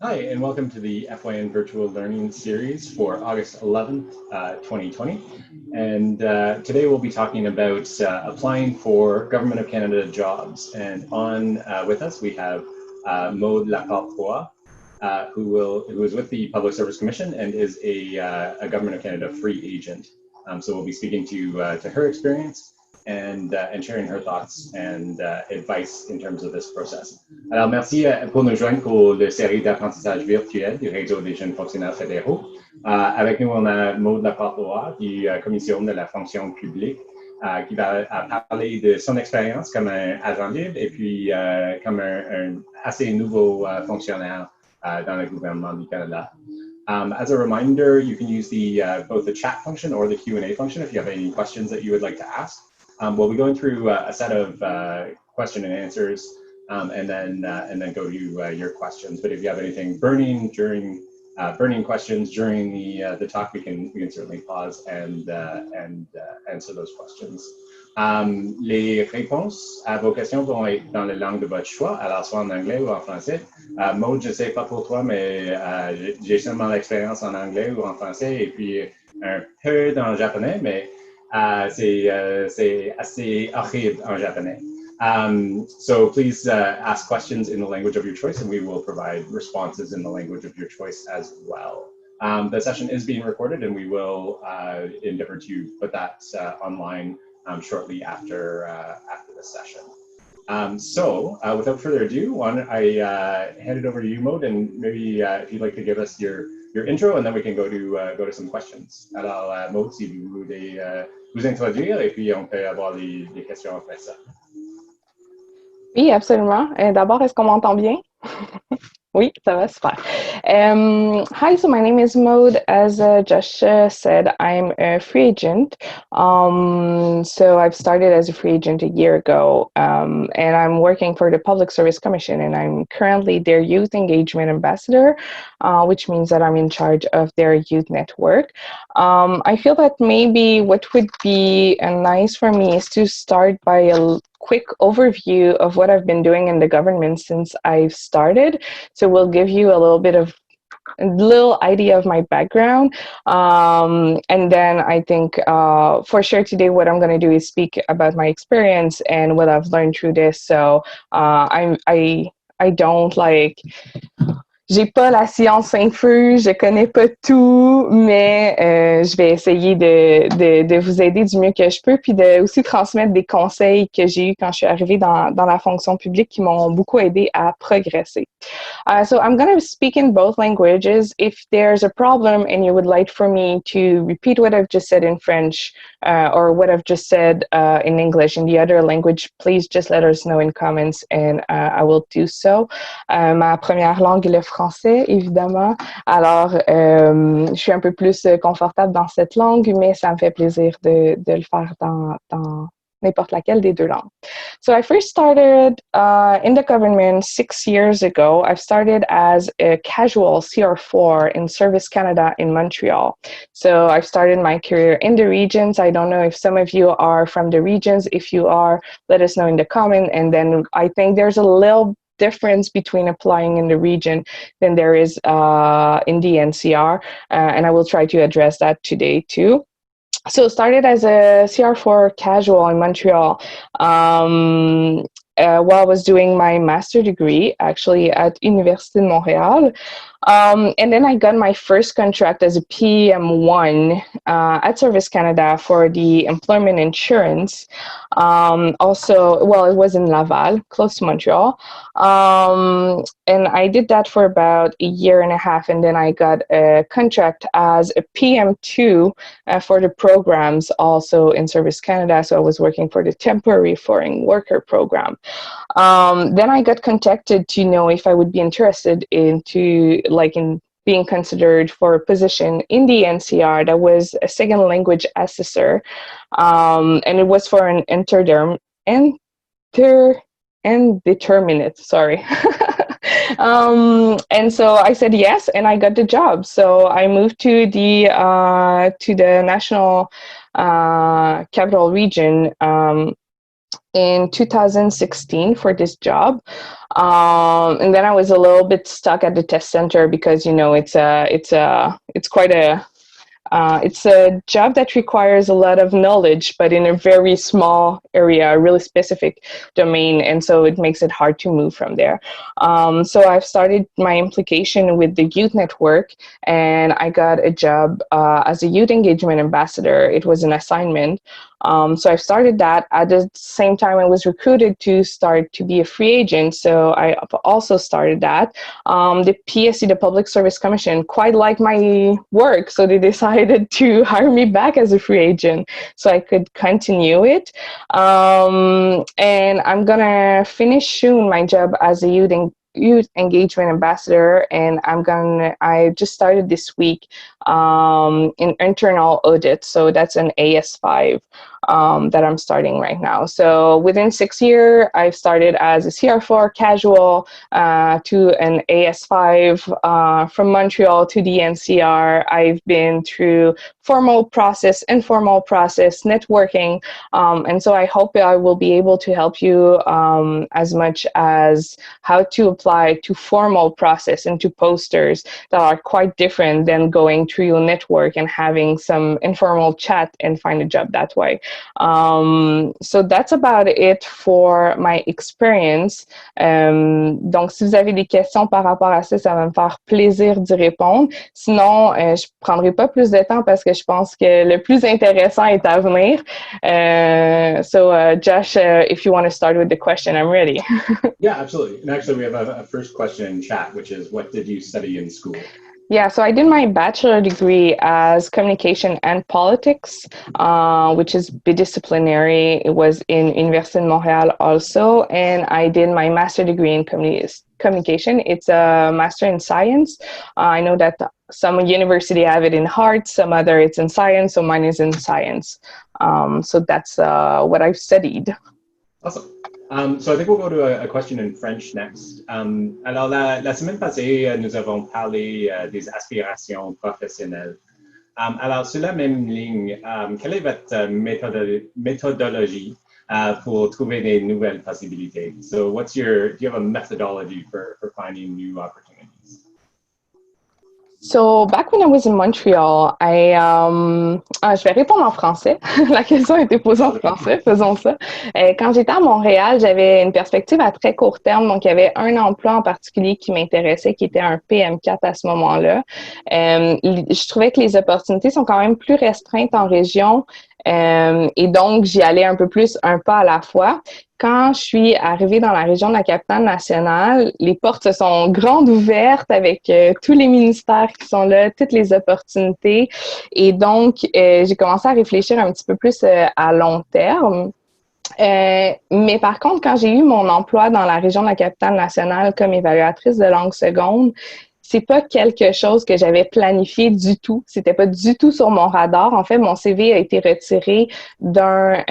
Hi, and welcome to the FYN Virtual Learning Series for August 11th, 2020. And today we'll be talking about applying for Government of Canada jobs. And on with us, we have Maude Laporte, who is with the Public Service Commission and is a Government of Canada free agent. So we'll be speaking to her experience and sharing her thoughts and advice in terms of this process. Alors, merci pour nous joindre pour la série d'apprentissage virtuel du Réseau des jeunes fonctionnaires fédéraux. Avec nous, on a Maude Laporte du Commission de la fonction publique qui va parler de son expérience comme un agent libre et puis comme un assez nouveau fonctionnaire dans le gouvernement du Canada. As a reminder, you can use both the chat function or the Q&A function if you have any questions that you would like to ask. We'll be going through a set of question and answers and then go to your questions. But if you have anything burning questions during the talk, we can certainly pause and answer those questions. Les réponses à vos questions vont être dans la langue de votre choix, alors soit en anglais ou en français. Maude, je ne sais pas pour toi, mais j'ai seulement l'expérience en anglais ou en français et puis un peu dans le japonais, mais c'est assez horrible en japonais. So please ask questions in the language of your choice and we will provide responses in the language of your choice as well. The session is being recorded and we will endeavor to put that online shortly after the session. So without further ado, why don't I hand it over to you, Maude, and maybe if you'd like to give us your intro and then we can go to some questions. Alors, Maude, si vous voulez vous introduire et puis on peut avoir les questions après ça. Oui, absolument. D'abord, est-ce qu'on m'entend bien? Oui, ça va super. Hi, so my name is Maude. As Josh said, I'm a free agent. So I've started as a free agent a year ago, and I'm working for the Public Service Commission, and I'm currently their youth engagement ambassador, which means that I'm in charge of their youth network. I feel that maybe what would be nice for me is to start by a quick overview of what I've been doing in the government since I've started. So we'll give you a little idea of my background. And then I think for sure today what I'm going to do is speak about my experience and what I've learned through this. So I don't like... J'ai pas la science infuse, je connais pas tout, mais je vais essayer de vous aider du mieux que je peux, puis de aussi transmettre des conseils que j'ai eus quand je suis arrivée dans la fonction publique qui m'ont beaucoup aidé à progresser. So I'm going to speak in both languages. If there's a problem and you would like for me to repeat what I've just said in French or what I've just said in English in the other language, please just let us know in comments and I will do so. Ma première langue est le français, évidemment. Alors, je suis un peu plus confortable dans cette langue, mais ça me fait plaisir de le faire dans n'importe laquelle des deux langues. So I first started in the government 6 years ago. I've started as a casual CR4 in Service Canada in Montreal. So I've started my career in the regions. I don't know if some of you are from the regions. If you are, let us know in the comment. And then I think there's a little difference between applying in the region than there is in the NCR. And I will try to address that today too. So started as a CR4 casual in Montreal while I was doing my master degree, actually at Université de Montréal. And then I got my first contract as a PM1 at Service Canada for the employment insurance. Also, well, it was in Laval, close to Montreal. And I did that for about a year and a half, and then I got a contract as a PM2 for the programs also in Service Canada. So I was working for the temporary foreign worker program. Then I got contacted to know if I would be interested in being considered for a position in the NCR that was a second language assessor. And it was for an indeterminate, sorry. And so I said yes, and I got the job. So I moved to the National Capital Region in 2016 for this job. And then I was a little bit stuck at the test center because, you know, it's quite a it's a job that requires a lot of knowledge, but in a very small area, a really specific domain, and so it makes it hard to move from there. So I've started my implication with the youth network, and I got a job as a youth engagement ambassador. It was an assignment. So I started that. At the same time, I was recruited to start to be a free agent, so I also started that. The PSC, the Public Service Commission, quite liked my work, so they decided to hire me back as a free agent so I could continue it. And I'm gonna finish soon my job as a youth engagement ambassador, and I just started this week in internal audit, so that's an AS5 that I'm starting right now. So within 6 years, I've started as a CR4 casual to an AS5 from Montreal to the NCR. I've been through formal process, informal process, networking, and so I hope I will be able to help you as much as how to apply to formal process and to posters that are quite different than going through your network and having some informal chat and find a job that way. So that's about it for my experience. Donc, si vous avez des questions par rapport à ça, ça va me faire plaisir d'y répondre. Sinon, je ne prendrai pas plus de temps parce que je pense que le plus intéressant est à venir. So, Josh, if you want to start with the question, I'm ready. Yeah, absolutely. And actually, we have a first question in chat, which is, what did you study in school? Yeah, so I did my bachelor degree as communication and politics, which is bidisciplinary. It was in Université de Montréal also, and I did my master degree in communication. It's a master in science. I know that some university have it in arts, some other it's in science, so mine is in science. So that's what I've studied. Awesome. So I think we'll go to a question in French next. Alors, la semaine passée, nous avons parlé des aspirations professionnelles. Alors, sur la même ligne, quelle est votre méthodologie pour trouver des nouvelles possibilités? So do you have a methodology for finding new opportunities? So back when I was in Montreal, je vais répondre en français. La question a été posée en français, faisons ça. Quand j'étais à Montréal, j'avais une perspective à très court terme. Donc, il y avait un emploi en particulier qui m'intéressait, qui était un PM4 à ce moment-là. Je trouvais que les opportunités sont quand même plus restreintes en région. Et donc, j'y allais un peu plus un pas à la fois. Quand je suis arrivée dans la région de la capitale nationale, les portes se sont grandes ouvertes avec tous les ministères qui sont là, toutes les opportunités. Et donc, j'ai commencé à réfléchir un petit peu plus à long terme. Mais par contre, quand j'ai eu mon emploi dans la région de la capitale nationale comme évaluatrice de langue seconde, c'est pas quelque chose que j'avais planifié du tout. C'était pas du tout sur mon radar. En fait, mon CV a été retiré d'un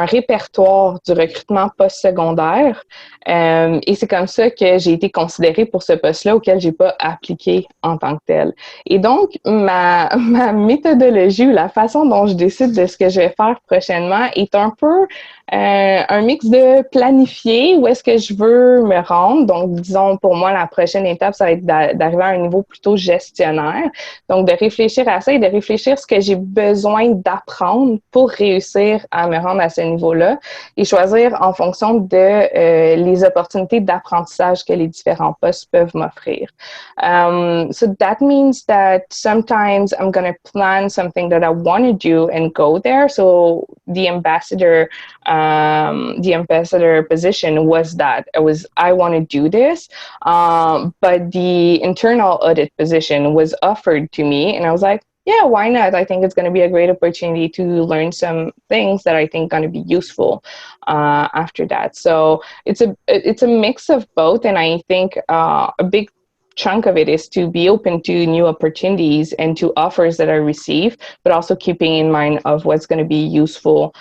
répertoire du recrutement postsecondaire. Et c'est comme ça que j'ai été considérée pour ce poste-là auquel j'ai pas appliqué en tant que tel. Et donc, ma méthodologie ou la façon dont je décide de ce que je vais faire prochainement est un peu un mix de planifier où est-ce que je veux me rendre. Donc, disons, pour moi, la prochaine étape, ça va être d'arriver à un niveau plutôt gestionnaire. Donc, de réfléchir à ça et de réfléchir ce que j'ai besoin d'apprendre pour réussir à me rendre à ce niveau-là et choisir en fonction de les opportunités d'apprentissage que les différents postes peuvent m'offrir. So that means that sometimes I'm going to plan something that I want to do and go there. So the ambassador position was that I want to do this, but the internal audit position was offered to me, and I was like, yeah, why not? I think it's going to be a great opportunity to learn some things that I think going to be useful after that. So it's a mix of both, and I think a big chunk of it is to be open to new opportunities and to offers that I receive, but also keeping in mind of what's going to be useful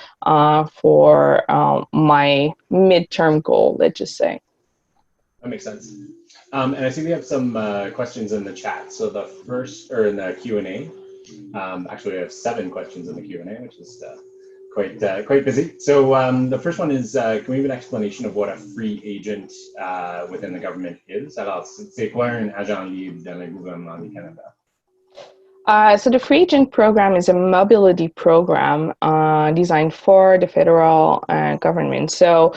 for my midterm goal, let's just say. That makes sense. And I see we have some questions in the chat. So the first, or in the Q&A, actually we have 7 questions in the Q&A, which is quite busy. So the first one is, can we have an explanation of what a free agent within the government is? Alors, c'est quoi un agent libre dans le gouvernement du Canada? So the Free Agent program is a mobility program designed for the federal government. So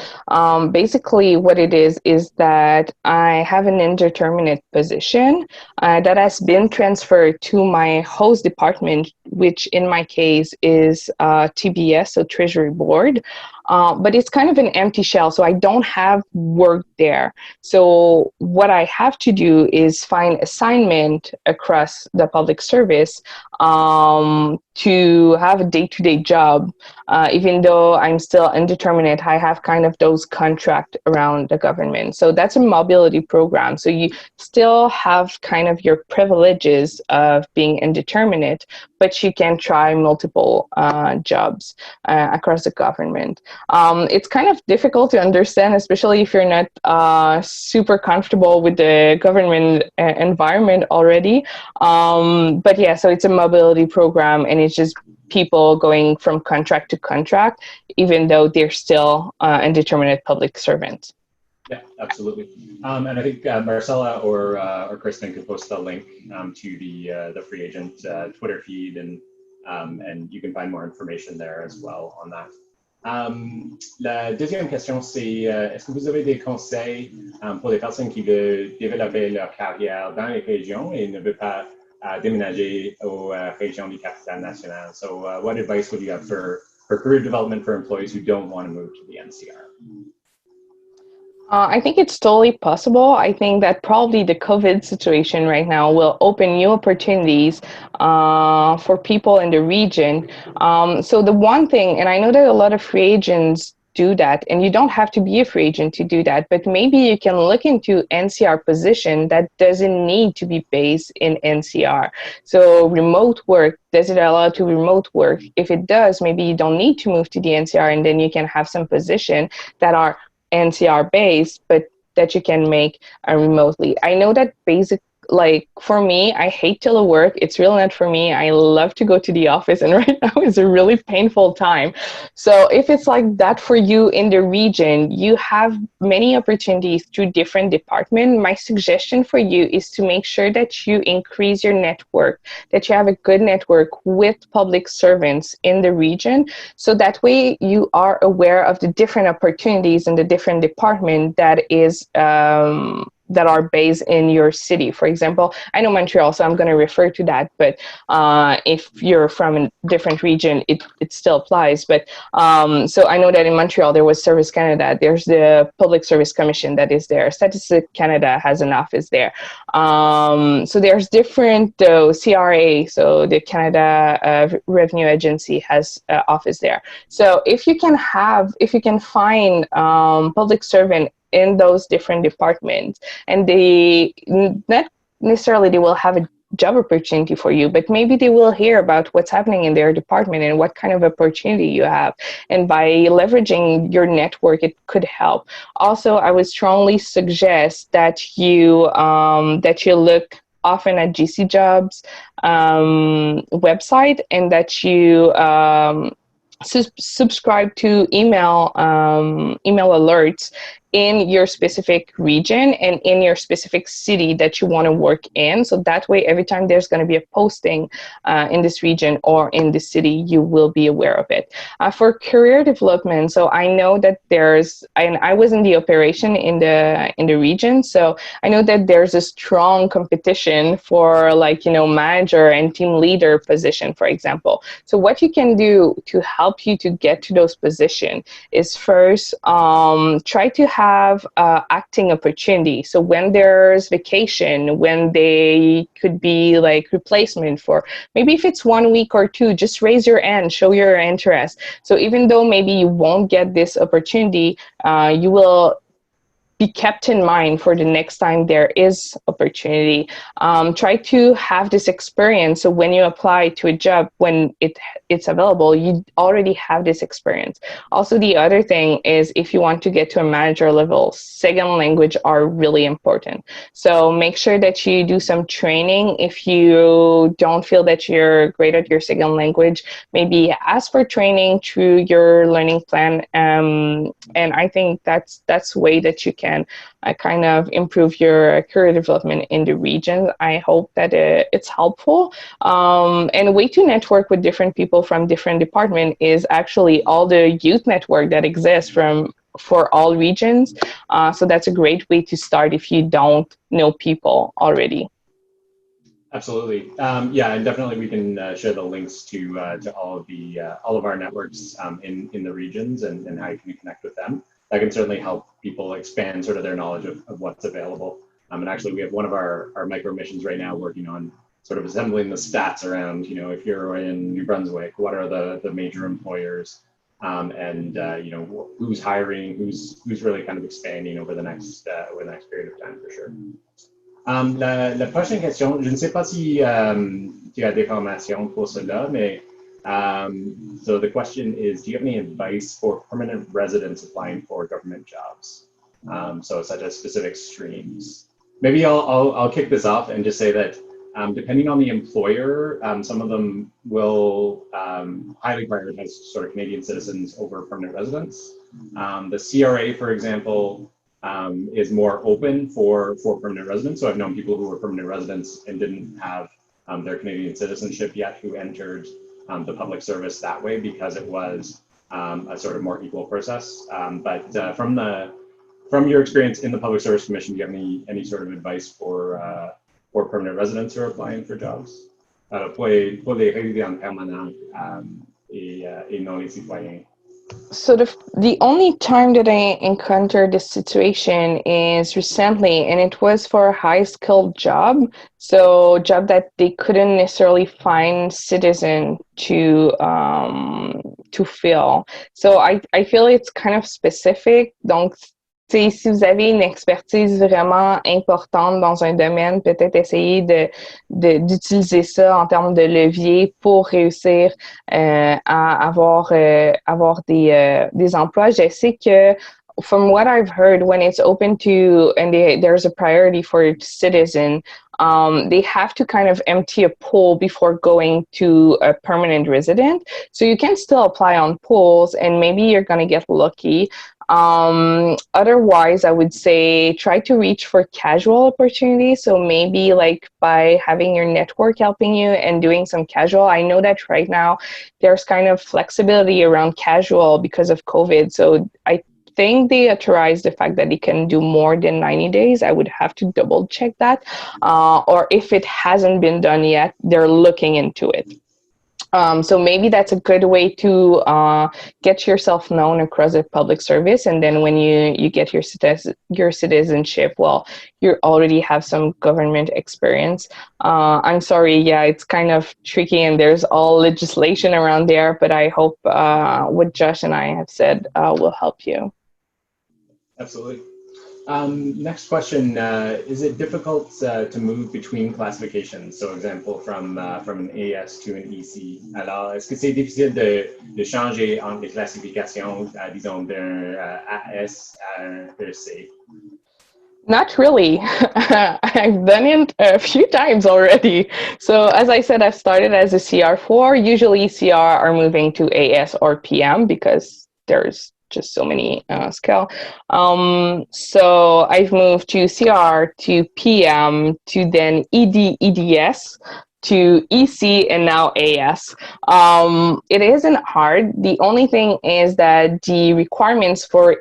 basically what it is that I have an indeterminate position that has been transferred to my host department, which in my case is TBS, so Treasury Board. But it's kind of an empty shell, so I don't have work there. So what I have to do is find assignment across the public service to have a day-to-day job. Even though I'm still indeterminate, I have kind of those contracts around the government. So that's a mobility program. So you still have kind of your privileges of being indeterminate, but you can try multiple jobs across the government. It's kind of difficult to understand, especially if you're not super comfortable with the government environment already. But yeah, so it's a mobility program, and it's just people going from contract to contract, even though they're still indeterminate public servants. Yeah, absolutely. And I think Marcella or Kristen could post the link to the free agent Twitter feed, and you can find more information there as well on that. La deuxième question, c'est est-ce que vous avez des conseils pour les personnes qui veulent développer leur carrière dans les régions et ne veulent pas déménager aux régions du capital national? So what advice would you have for career development for employees who don't want to move to the NCR? I think it's totally possible. I think that probably the COVID situation right now will open new opportunities for people in the region. So the one thing, and I know that a lot of free agents do that, and you don't have to be a free agent to do that, but maybe you can look into NCR position that doesn't need to be based in NCR. So remote work, does it allow to remote work? If it does, maybe you don't need to move to the NCR, and then you can have some position that are NCR based, but that you can make remotely. I know that like for me, I hate telework. It's really not for me. I love to go to the office, and right now is a really painful time. So if it's like that for you in the region, you have many opportunities through different departments. My suggestion for you is to make sure that you increase your network, that you have a good network with public servants in the region. So that way you are aware of the different opportunities in the different department that are based in your city. For example, I know Montreal, so I'm going to refer to that, but if you're from a different region, it still applies. But so I know that in Montreal, there was Service Canada, there's the Public Service Commission that is there. Statistics Canada has an office there. So there's different, CRA, so the Canada Revenue Agency has an office there. So if you can find public servant in those different departments, and they not necessarily they will have a job opportunity for you, but maybe they will hear about what's happening in their department and what kind of opportunity you have. And by leveraging your network, it could help. Also, I would strongly suggest that you look often at GC Jobs website, and that you subscribe to email alerts in your specific region and in your specific city that you want to work in. So that way, every time there's going to be a posting in this region or in the city, you will be aware of it. For career development, so I know that and I was in the operation in the region, so I know that there's a strong competition for manager and team leader position, for example. So what you can do to help you to get to those positions is first try to have acting opportunity. So when there's vacation, when they could be like replacement for, maybe if it's 1 week or two, just raise your hand, show your interest. So even though maybe you won't get this opportunity, you will be kept in mind for the next time there is opportunity. Try to have this experience, so when you apply to a job, when it's available, you already have this experience. Also, the other thing is, if you want to get to a manager level, second language are really important. So make sure that you do some training. If you don't feel that you're great at your second language, maybe ask for training through your learning plan. And I think that's a way that you can kind of improve your career development in the region. I hope that it's helpful. And a way to network with different people from different departments is actually all the youth network that exists for all regions. So that's a great way to start if you don't know people already. Absolutely. Yeah, and definitely we can share the links to all of our networks in the regions and how you can connect with them. That can certainly help people expand sort of their knowledge of what's available. And actually, we have one of our micro missions right now working on sort of assembling the stats around, you know, if you're in New Brunswick, what are the major employers, and you know, who's hiring, who's really kind of expanding over the next period of time, for sure. La prochaine question, je ne sais pas si tu as des formations pour cela, mais so the question is, do you have any advice for permanent residents applying for government jobs? So such as specific streams. Maybe I'll kick this off and just say that depending on the employer, some of them will highly prioritize sort of Canadian citizens over permanent residents. The CRA, for example, is more open for permanent residents. So I've known people who were permanent residents and didn't have their Canadian citizenship yet, who entered the public service that way because it was a sort of more equal process. But from your experience in the Public Service Commission, do you have any sort of advice for permanent residents who are applying for jobs? Pour les résidents permanents et non les citoyens. So the only time that I encountered this situation is recently, and it was for a high-skilled job. So job that they couldn't necessarily find citizen to fill. So I feel it's kind of specific. Donc, si vous avez une expertise vraiment importante dans un domaine, peut-être essayer d'utiliser ça en termes de levier pour réussir à avoir des emplois. Je sais que from what I've heard, when it's open to and there's a priority for citizen, they have to kind of empty a pool before going to a permanent resident. So you can still apply on pools and maybe you're going to get lucky. Otherwise, I would say try to reach for casual opportunities. So maybe like by having your network helping you and doing some casual. I know that right now there's kind of flexibility around casual because of COVID. So I think they authorized the fact that it can do more than 90 days. I would have to double check that. Or if it hasn't been done yet, they're looking into it. So maybe that's a good way to get yourself known across the public service. And then when you get your citizenship, well, you already have some government experience. I'm sorry, yeah, it's kind of tricky and there's all legislation around there, but I hope what Josh and I have said will help you. Absolutely. Next question, is it difficult to move between classifications? So example, from an AS to an EC. Alors, est-ce que c'est difficile de changer entre les classifications, disons, d'un AS à un EC? Not really. I've done it a few times already. So as I said, I've started as a CR4. Usually CR are moving to AS or PM because there's just so many scale. So I've moved to CR to PM to then ED, EDS to EC and now AS. It isn't hard. The only thing is that the requirements for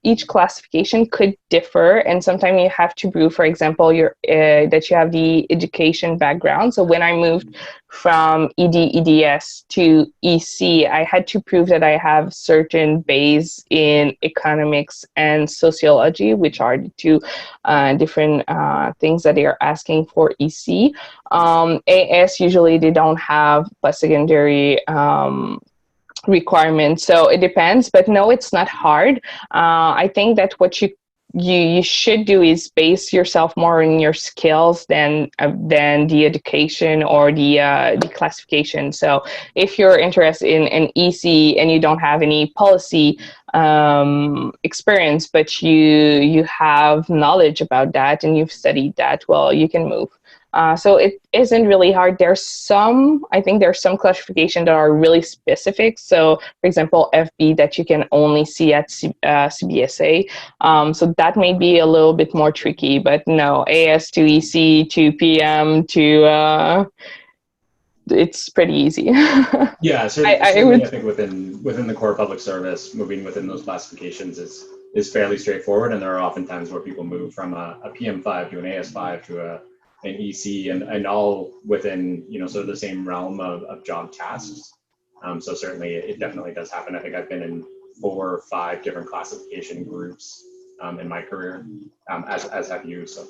each classification could differ, and sometimes you have to prove, for example, that you have the education background. So when I moved from ED/EDS to EC, I had to prove that I have certain base in economics and sociology, which are the two different things that they are asking for EC. AS, usually they don't have post-secondary requirements, so it depends, but no, it's not hard. I think that what you you should do is base yourself more on your skills than the education or the classification. So if you're interested in an EC and you don't have any policy experience, but you have knowledge about that and you've studied that, well, you can move. So it isn't really hard. I think there's some classification that are really specific. So, for example, FB that you can only see at CBSA. So that may be a little bit more tricky, but no, AS to EC to PM to it's pretty easy. Yeah, certainly I think within the core public service, moving within those classifications is fairly straightforward, and there are often times where people move from a PM5 to an AS5 to an EC, and all within, you know, sort of the same realm of job tasks. So certainly it definitely does happen. I think I've been in 4 or 5 different classification groups in my career, as have you. So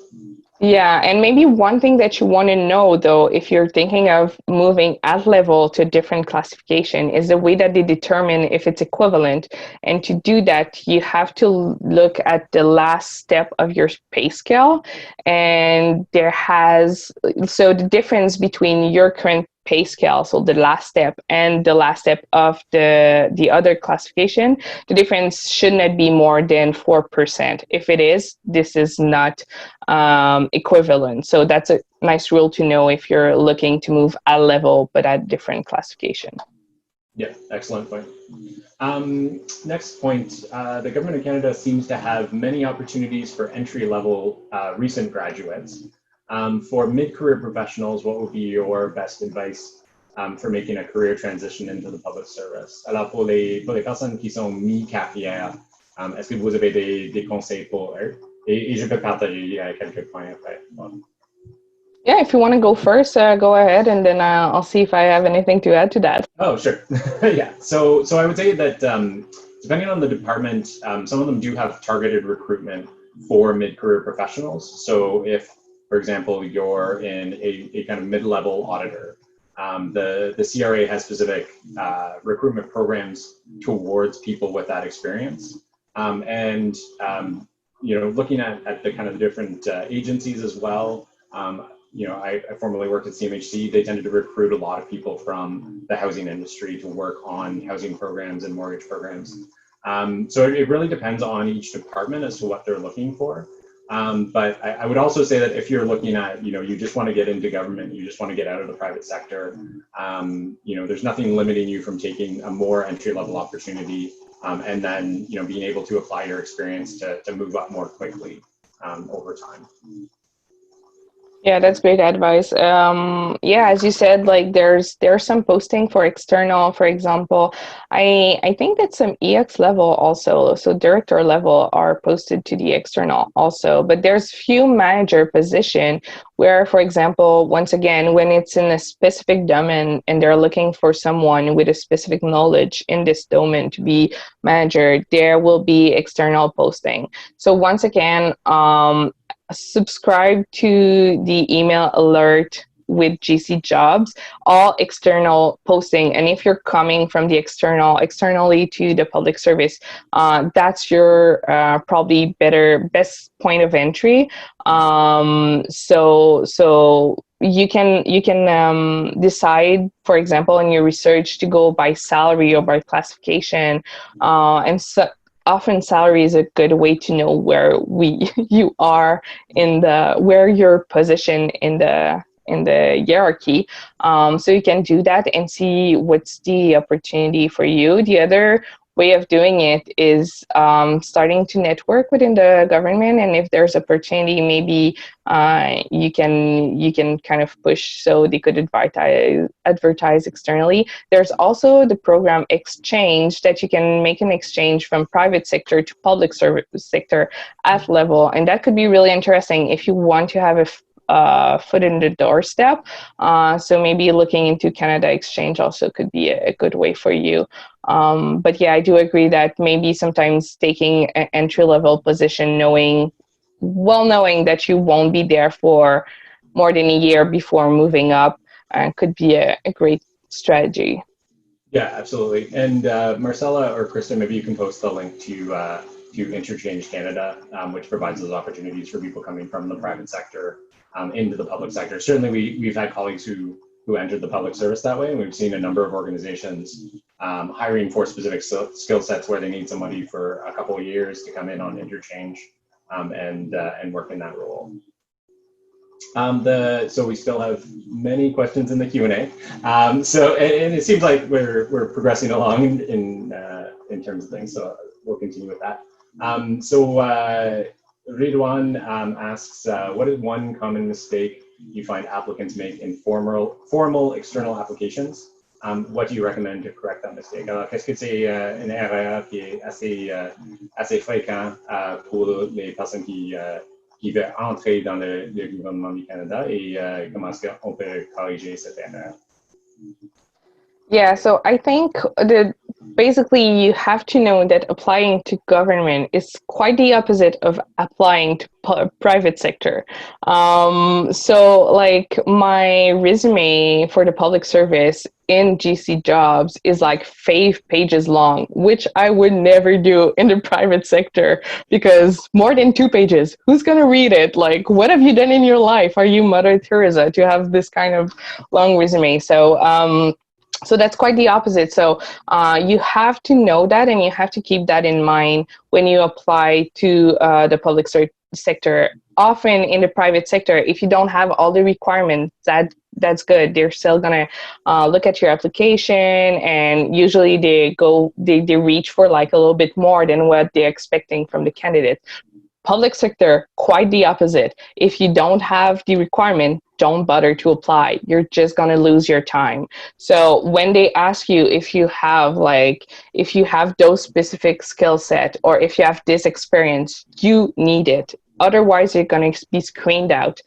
yeah, and maybe one thing that you want to know, though, if you're thinking of moving at level to a different classification, is the way that they determine if it's equivalent. And to do that, you have to look at the last step of your pay scale. And so the difference between your current pay scale, so the last step and the last step of the other classification, the difference should not be more than 4%. If it is, this is not equivalent. So that's a nice rule to know if you're looking to move at level but at different classification. Yeah, excellent point. Next point, the Government of Canada seems to have many opportunities for entry-level recent graduates. For mid-career professionals, what would be your best advice for making a career transition into the public service? Alors, pour les personnes qui sont mi-carrière, est-ce que vous avez des conseils pour eux? Et je peux partager quelques points après. Bon. Yeah, if you want to go first, go ahead, and then I'll see if I have anything to add to that. Oh, sure. Yeah. So I would say that depending on the department, some of them do have targeted recruitment for mid-career professionals. So if, for example, you're in a kind of mid-level auditor, the CRA has specific recruitment programs towards people with that experience. You know, looking at the kind of different agencies as well. You know, I formerly worked at CMHC. They tended to recruit a lot of people from the housing industry to work on housing programs and mortgage programs. So it really depends on each department as to what they're looking for. But I would also say that if you're looking at, you know, you just want to get into government, you just want to get out of the private sector, you know, there's nothing limiting you from taking a more entry-level opportunity and then, you know, being able to apply your experience to move up more quickly over time. Yeah, that's great advice. Yeah, as you said, like there's some posting for external, for example. I think that some EX level also, so director level, are posted to the external also. But there's few manager position where, for example, once again, when it's in a specific domain and they're looking for someone with a specific knowledge in this domain to be manager, there will be external posting. So once again, subscribe to the email alert with GC Jobs, all external posting. And if you're coming from the externally to the public service, that's your probably best point of entry. So you can decide, for example, in your research to go by salary or by classification, and so often salary is a good way to know where you are where your position in the hierarchy. So you can do that and see what's the opportunity for you. The other way of doing it is starting to network within the government, and if there's opportunity, maybe you can kind of push so they could advertise externally. There's also the program exchange that you can make an exchange from private sector to public service sector at level, and that could be really interesting if you want to have a foot in the doorstep. So maybe looking into Canada Exchange also could be a good way for you. But yeah, I do agree that maybe sometimes taking an entry-level position, knowing that you won't be there for more than a year before moving up, could be a great strategy. Yeah, absolutely. And Marcella or Krista, maybe you can post the link to to Interchange Canada, which provides those opportunities for people coming from the private sector into the public sector. Certainly, we've had colleagues who entered the public service that way, and we've seen a number of organizations hiring for specific skill sets where they need somebody for a couple of years to come in on interchange and work in that role. So we still have many questions in the Q&A. And it seems like we're progressing along in terms of things, so we'll continue with that. Ridwan asks, what is one common mistake you find applicants make in formal external applications? What do you recommend to correct that mistake? Alors, qu'est-ce que c'est une erreur qui est assez fréquent pour les personnes qui veulent entrer dans le gouvernement du Canada et comment est-ce qu'on peut corriger cette erreur? Yeah, so I think basically you have to know that applying to government is quite the opposite of applying to private sector. So like my resume for the public service in GC jobs is like 5 pages long, which I would never do in the private sector because more than 2 pages, who's going to read it? Like, what have you done in your life? Are you Mother Teresa to have this kind of long resume? So that's quite the opposite. So you have to know that, and you have to keep that in mind when you apply to the public sector. Often in the private sector, if you don't have all the requirements, that's good. They're still gonna look at your application, and usually they reach for like a little bit more than what they're expecting from the candidate. Public sector, quite the opposite. If you don't have the requirement, don't bother to apply. You're just going to lose your time. So when they ask you if you have those specific skill set or if you have this experience, you need it. Otherwise, you're going to be screened out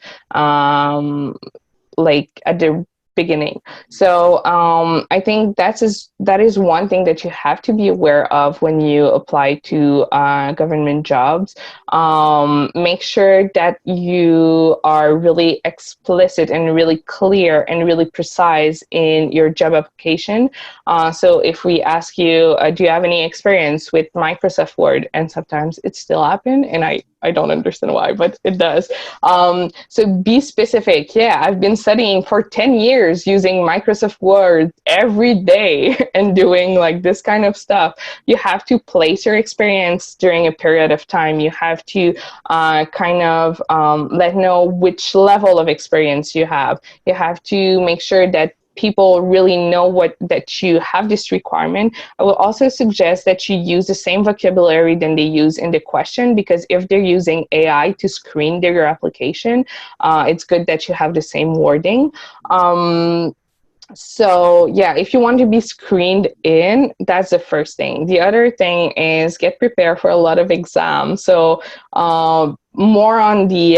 like at the beginning. So I think that is one thing that you have to be aware of when you apply to government jobs. Make sure that you are really explicit and really clear and really precise in your job application. So if we ask you, do you have any experience with Microsoft Word? And sometimes it still happens, and I don't understand why, but it does. So be specific. Yeah, I've been studying for 10 years using Microsoft Word every day and doing like this kind of stuff. You have to place your experience during a period of time. You have to let know which level of experience you have. You have to make sure that people really know that you have this requirement. I will also suggest that you use the same vocabulary than they use in the question, because if they're using AI to screen your application, it's good that you have the same wording. So yeah, if you want to be screened in, that's the first thing. The other thing is get prepared for a lot of exams. So more on the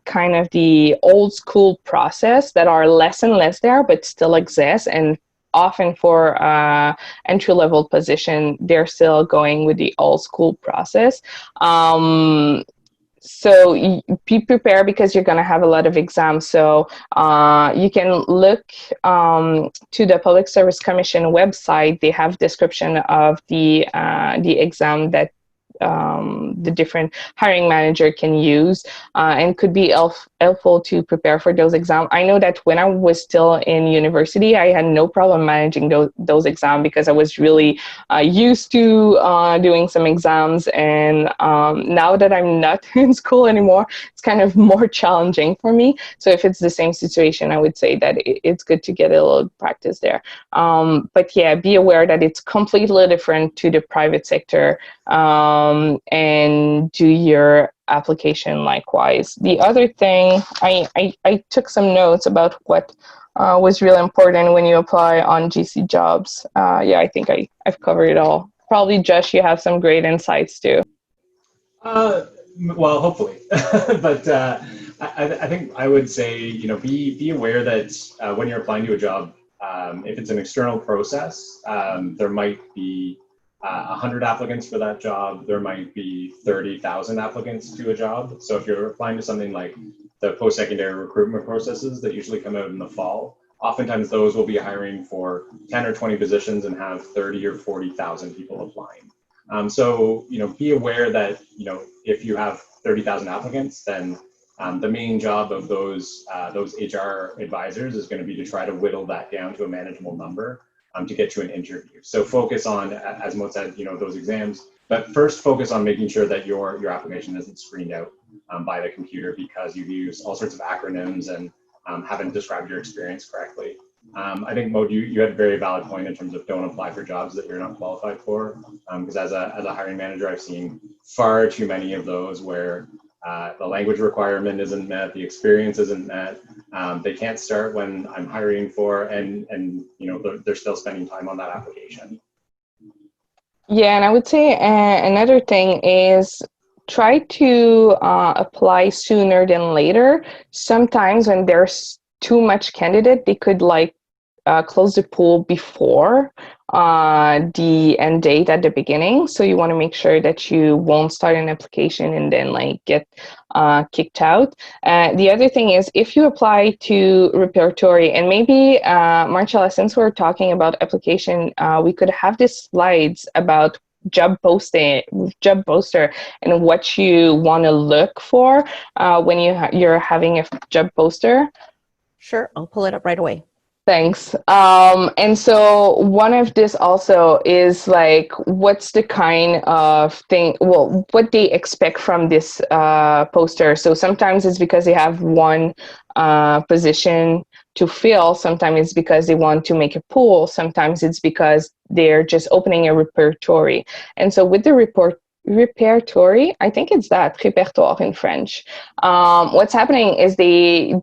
kind of the old school process that are less and less there, but still exist. And often for entry-level position, they're still going with the old school process. So be prepared because you're going to have a lot of exams. So you can look to the Public Service Commission website. They have description of the exam that the different hiring manager can use and could be helpful to prepare for those exams. I know that when I was still in university, I had no problem managing those exams because I was really used to doing some exams. And now that I'm not in school anymore, it's kind of more challenging for me. So if it's the same situation, I would say that it's good to get a little practice there. But yeah, be aware that it's completely different to the private sector. And do your application likewise. The other thing, I took some notes about what was really important when you apply on GC jobs. Yeah, I think I've covered it all. Probably, Josh, you have some great insights too. Well, hopefully, but I think I would say, be aware that when you're applying to a job, if it's an external process, there might be 100 applicants for that job. There might be 30,000 applicants to a job. So if you're applying to something like the post-secondary recruitment processes that usually come out in the fall, oftentimes those will be hiring for 10 or 20 positions and have 30 or 40,000 people applying. So, be aware that, if you have 30,000 applicants, then the main job of those HR advisors is going to be to try to whittle that down to a manageable number to get you an interview. So focus on, as Mo said, those exams, but first focus on making sure that your application isn't screened out by the computer because you've used all sorts of acronyms and haven't described your experience correctly. I think, Mo, you had a very valid point in terms of don't apply for jobs that you're not qualified for, because as a hiring manager, I've seen far too many of those where the language requirement isn't met, the experience isn't met, they can't start when I'm hiring for, and they're still spending time on that application. Yeah, and I would say another thing is try to apply sooner than later. Sometimes when there's too much candidate, they could close the pool before the end date at the beginning. So you want to make sure that you won't start an application and then get kicked out. The other thing is if you apply to repertory, and maybe Marcella, since we're talking about application, we could have these slides about job poster, and what you want to look for when you're having a job poster. Sure, I'll pull it up right away. Thanks. And so one of this also is what's the kind of thing, well, what they expect from this poster. So sometimes it's because they have one position to fill. Sometimes it's because they want to make a pool. Sometimes it's because they're just opening a repertory. And so with the repertory, I think it's that, répertoire in French. What's happening is they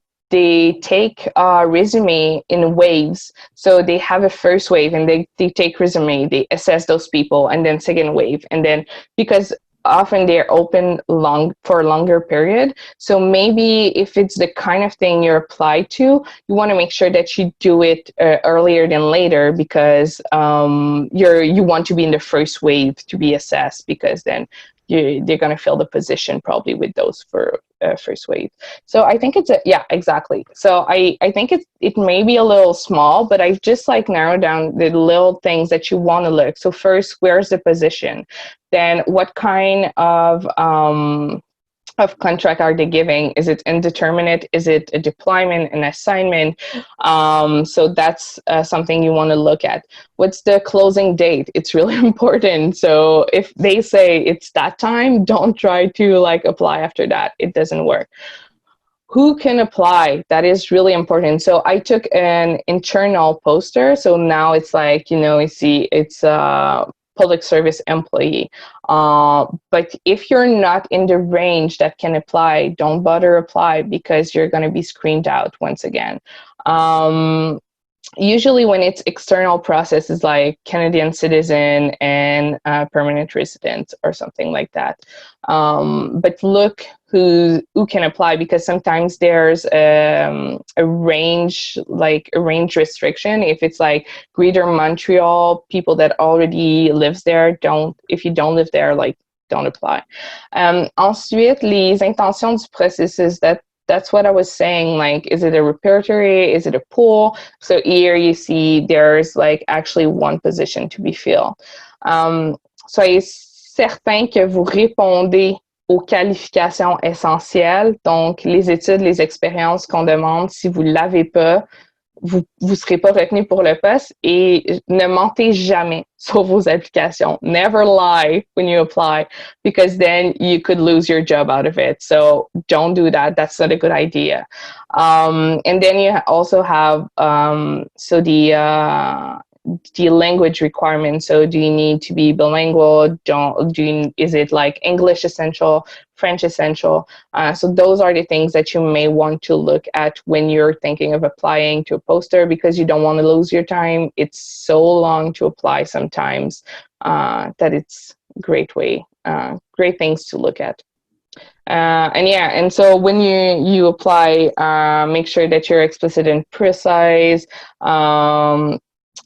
take a resume in waves. So they have a first wave and they take resume, they assess those people, and then second wave. And then because often they're open for a longer period. So maybe if it's the kind of thing you're applied to, you want to make sure that you do it earlier than later, because you want to be in the first wave to be assessed, because then they're going to fill the position probably with those for first wave. So I think yeah, exactly. So I think it may be a little small, but I've just narrowed down the little things that you want to look. So first, where's the position? Then what kind of contract are they giving? Is it indeterminate? Is it a deployment, an assignment? So that's something you want to look at. What's the closing date? It's really important. So if they say it's that time, don't try to apply after that. It doesn't work. Who can apply? That is really important. So I took an internal poster. So now it's you see it's public service employee. But if you're not in the range that can apply, don't bother apply, because you're going to be screened out once again. Usually when it's external processes like Canadian citizen and permanent resident or something like that. But look who can apply, because sometimes there's a range restriction. If it's Greater Montreal, people that already lives there, if you don't live there, don't apply. Ensuite, les intentions du processus, that's what I was saying. Is it a repertory? Is it a pool? So here you see there's actually one position to be filled. Soyez certain que vous répondez aux qualifications essentielles, donc les études, les expériences qu'on demande. Si vous ne l'avez pas, vous ne serez pas retenu pour le poste, et ne mentez jamais sur vos applications. Never lie when you apply, because then you could lose your job out of it. So don't do that. That's not a good idea. And then you also have the language requirements. So do you need to be bilingual? Is it English essential, French essential? So those are the things that you may want to look at when you're thinking of applying to a poster, because you don't want to lose your time. It's so long to apply sometimes that it's great things to look at. And so when you apply, make sure that you're explicit and precise.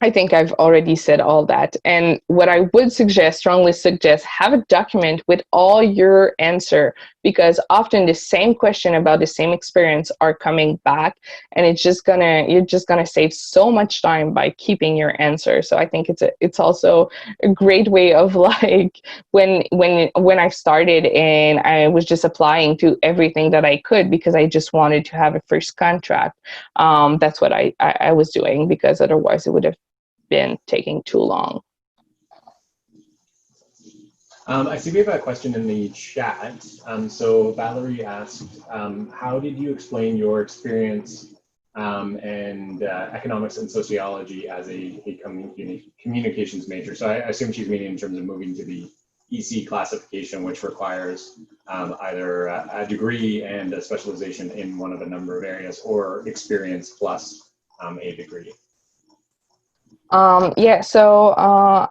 I think I've already said all that. And what I would suggest, strongly suggest, have a document with all your answer, because often the same question about the same experience are coming back, and you're just gonna save so much time by keeping your answer. So I think it's also a great way of like when I started and I was just applying to everything that I could because I just wanted to have a first contract. That's what I was doing, because otherwise it would have been taking too long. I see we have a question in the chat. So Valerie asked, how did you explain your experience and economics and sociology as a communications major? So I assume she's meaning in terms of moving to the EC classification, which requires either a degree and a specialization in one of a number of areas, or experience plus a degree. Yeah, so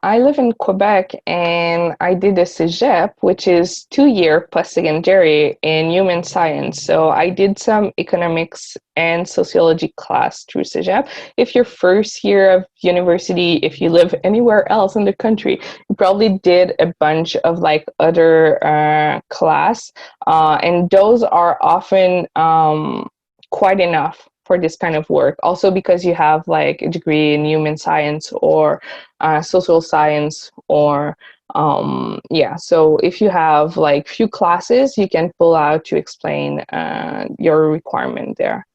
I live in Quebec, and I did a cégep, which is 2-year post-secondary in human science. So I did some economics and sociology class through cégep. If your first year of university, if you live anywhere else in the country, you probably did a bunch of like other class, and those are often quite enough for this kind of work. Also because you have like a degree in human science or social science, or yeah. So if you have like few classes, you can pull out to explain your requirement there.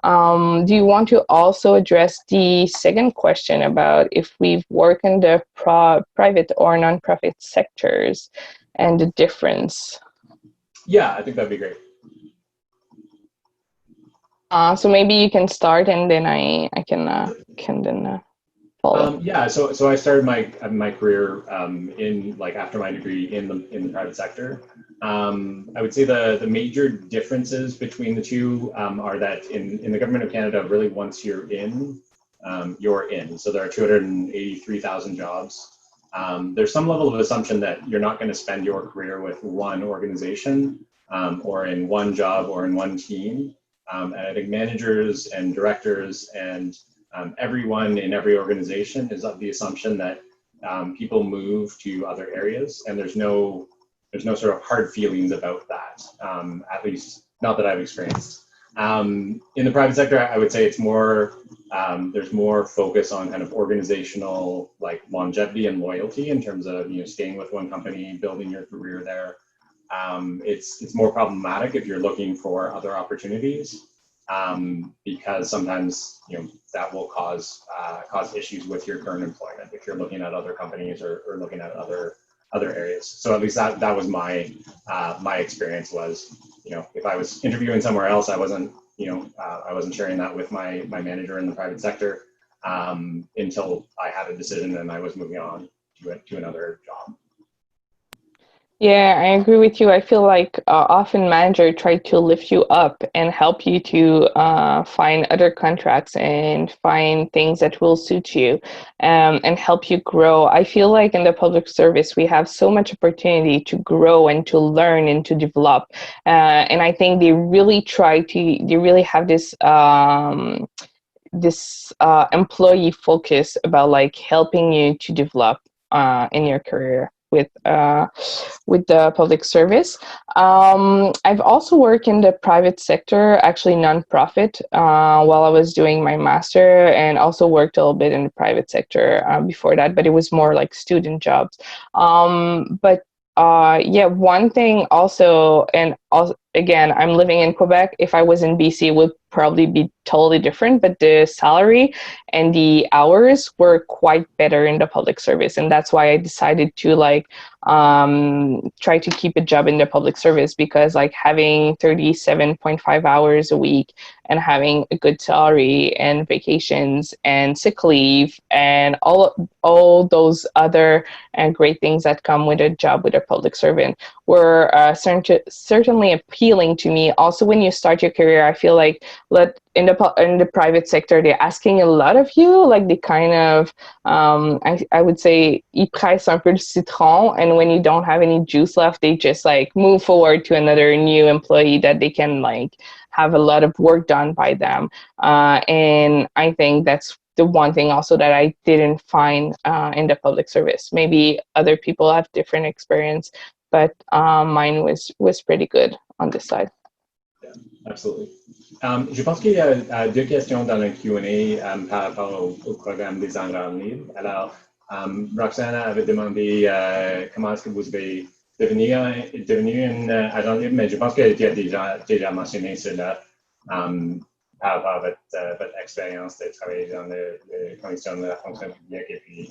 Do you want to also address the second question about if we've worked in the private or nonprofit sectors and the difference? Yeah, I think that'd be great. So maybe you can start, and then I can then follow. Yeah, so I started my career in like after my degree in the private sector. I would say the major differences between the two are that in the government of Canada, really once you're in, you're in. So there are 283,000 jobs. There's some level of assumption that you're not going to spend your career with one organization or in one job or in one team. And I think managers and directors and everyone in every organization is of the assumption that people move to other areas, and there's no sort of hard feelings about that, at least not that I've experienced. In the private sector, I would say it's more, there's more focus on kind of organizational like longevity and loyalty in terms of, you know, staying with one company, building your career there. It's more problematic if you're looking for other opportunities, because sometimes, you know, that will cause issues with your current employment if you're looking at other companies or looking at other areas. So at least that was my my experience was, you know, if I was interviewing somewhere else, I wasn't sharing that with my manager in the private sector until I had a decision and I was moving on to another job. Yeah, I agree with you. I feel like often manager try to lift you up and help you to find other contracts and find things that will suit you, and help you grow. I feel like in the public service, we have so much opportunity to grow and to learn and to develop. And I think they really have this employee focus about like helping you to develop in your career with the public service. I've also worked in the private sector, actually nonprofit, while I was doing my master, and also worked a little bit in the private sector before that, but it was more like student jobs. But yeah, one thing also, and also, again, I'm living in Quebec. If I was in BC, it would probably be totally different, but the salary and the hours were quite better in the public service. And that's why I decided to like try to keep a job in the public service, because like having 37.5 hours a week and having a good salary and vacations and sick leave and all those other great things that come with a job with a public servant were certainly appealing to me. Also, when you start your career, I feel like in the private sector, they're asking a lot of you. Like they kind of, I would say, ils pressent un peu le citron, and when you don't have any juice left, they just like move forward to another new employee that they can like have a lot of work done by them. And I think that's the one thing also that I didn't find in the public service. Maybe other people have different experience, but mine was pretty good on this side. Yeah, absolutely. Je pense qu'il y a deux questions dans le Q&A par rapport au programme des engrais libres. Alors, Roxana avait demandé comment est-ce que vous avez devenu une agent libre, mais je pense que tu as déjà mentionné cela par rapport à votre expérience de travailler dans les conditions de la fonction publique et puis